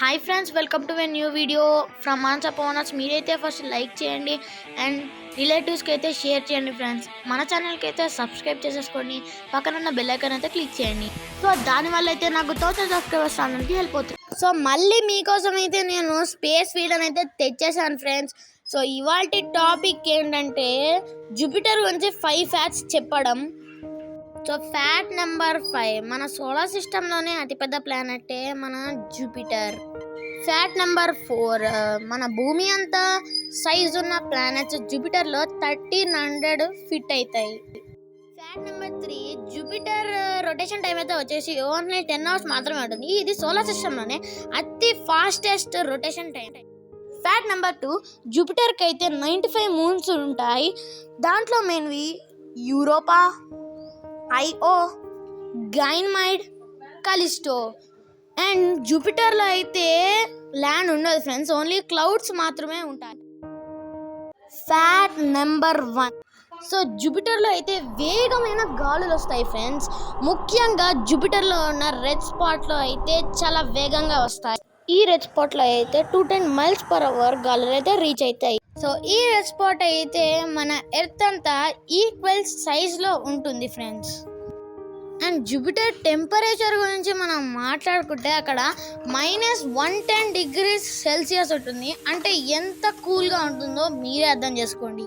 Hi friends, welcome to a new video from Mansa పవనర్స్. మీరైతే first like చేయండి and రిలేటివ్స్కి అయితే షేర్ చేయండి ఫ్రెండ్స్. మన ఛానల్కి అయితే సబ్స్క్రైబ్ చేసేసుకోండి, పక్కన ఉన్న బెల్ ఐకాన్ అయితే క్లిక్ చేయండి. సో దానివల్ల అయితే నాకు 1000 సబ్స్క్రైబర్స్ రావడానికి హెల్ప్ అవుతుంది. సో మళ్ళీ మీకోసం అయితే నేను స్పేస్ ఫీడ్ అయితే తెచ్చేసాను ఫ్రెండ్స్. సో ఇవాళ టాపిక్ ఏంటంటే జూపిటర్ గురించి 5 ఫ్యాక్ట్స్ చెప్పడం. సో ఫ్యాక్ట్ నెంబర్ 5, మన సోలార్ సిస్టంలోనే అతిపెద్ద ప్లానెటే మన జూపిటర్. ఫ్యాక్ట్ నెంబర్ 4, మన భూమి అంత సైజు ఉన్న ప్లానెట్స్ జూపిటర్లో 1300 ఫిట్ అవుతాయి. Fact number 3, Jupiter rotation time అయితే వచ్చేసి ఓన్లీ 10 అవర్స్ మాత్రమే ఉంటుంది. ఇది సోలార్ సిస్టంలోనే అతి fastest rotation time. Fact number 2, జూపిటర్కి అయితే 95 మూన్స్ ఉంటాయి. దాంట్లో మెయిన్వి యూరోపా, ఐఓ, గైన్మైడ్, కలిస్టో. అండ్ జూపిటర్లో అయితే ల్యాండ్ ఉండదు ఫ్రెండ్స్, ఓన్లీ క్లౌడ్స్ మాత్రమే ఉంటాయి. ఫ్యాక్ట్ నెంబర్ 1, సో జూపిటర్లో అయితే వేగమైన గాలులు వస్తాయి ఫ్రెండ్స్. ముఖ్యంగా జూపిటర్లో ఉన్న రెడ్ స్పాట్లో అయితే చాలా వేగంగా వస్తాయి. ఈ రెడ్ స్పాట్లో అయితే 210 మైల్స్ పర్ అవర్ గాలులు అయితే రీచ్ అవుతాయి. సో ఈ రెడ్ స్పాట్ అయితే మన ఎర్త్ అంతా ఈక్వల్ సైజ్లో ఉంటుంది ఫ్రెండ్స్. అండ్ జూపిటర్ టెంపరేచర్ గురించి మనం మాట్లాడుకుంటే అక్కడ -110 డిగ్రీస్ సెల్సియస్ ఉంటుంది. అంటే ఎంత కూల్గా ఉంటుందో మీరే అర్థం చేసుకోండి.